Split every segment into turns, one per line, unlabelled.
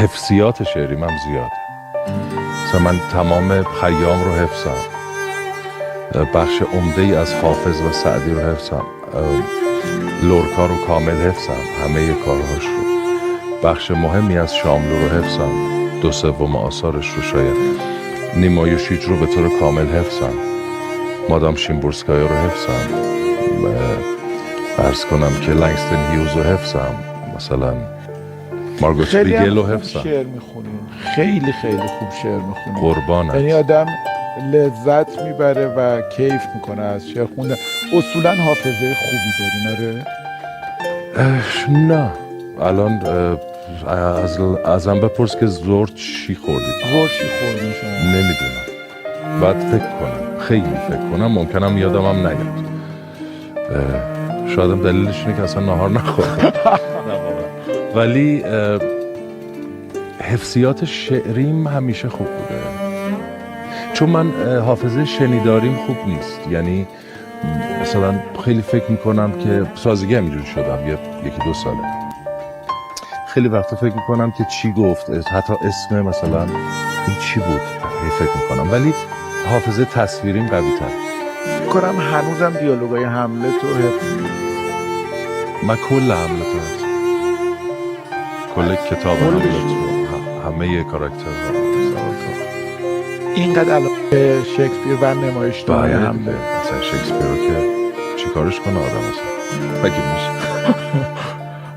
حفظیات شعریم هم زیاده. مثلا من تمام خیام رو حفظم، بخش عمده ای از حافظ و سعدی رو حفظم، لرکا رو کامل حفظم، همه کارهاش رو. بخش مهمی از شاملو رو حفظم، 2/3 آثارش رو شاید. نیمایوشیج رو به طور کامل حفظم، مادام شیمبورسکایا رو حفظم، عرض کنم که لنگستن هیوز رو حفظم، مثلا مارگوت
خیلی
فریگل رو
خوب
حفظم.
شعر میخونین، خیلی خیلی خوب شعر میخونین،
قربانت.
یعنی آدم لذت میبره و کیف میکنه از شعر خوندن. اصولا حافظه خوبی دارین؟ آره.
نه الان ازم بپرس که زور چی خوردید؟
زور چی خوردین شما؟
نمیدونم، باید فکر کنم، خیلی فکر کنم، ممکنم یادم هم نیاد. شایدم دلیلش اینه که اصلا نهار نخوردم. ولی حفظیات شعریم همیشه خوب بوده، چون من حافظه شنیداریم خوب نیست. یعنی مثلا خیلی فکر میکنم که سازگی همینجوری شدم 1-2 ساله، خیلی وقتا فکر میکنم که چی گفت، حتی اسم مثلا این چی بود فکر میکنم، ولی حافظه تصویریم قوی تر.
فکر کنم هنوزم دیالوگای حملت رو حفظ می‌کنی.
من کل حملت رو حفظ، کل کتاب حملت رو، همه کاراکترها.
اینقدر علاقه شکسپیر و نمایشنامه حملت.
مثلا شکسپیر رو که چیکارش کنه آدم اصلا بگیم میشه.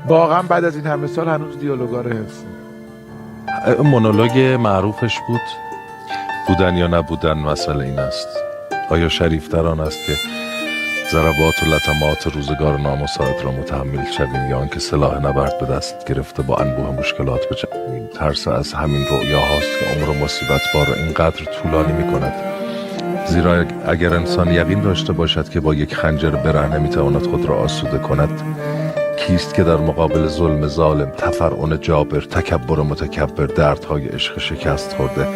واقعا بعد از این همه سال هنوز دیالوگا رو حفظ می‌کنی؟
مونولوگ معروفش بود، بودن یا نبودن مسئله این است. آیا شریفتر آن است که ضربات و لطمات روزگار نامساعد را متحمل شویم، یا آنکه سلاح نبرد به دست گرفته با انبوه مشکلات بجنگیم؟ ترس از همین رؤیاهاست که عمر و مصیبت بار را اینقدر طولانی می‌کند. زیرا اگر انسان یقین داشته باشد که با یک خنجر برهنه میتواند خود را آسوده کند، کیست که در مقابل ظلم ظالم، تفرعن جابر، تکبر متکبر، دردهای عشق شکست خورده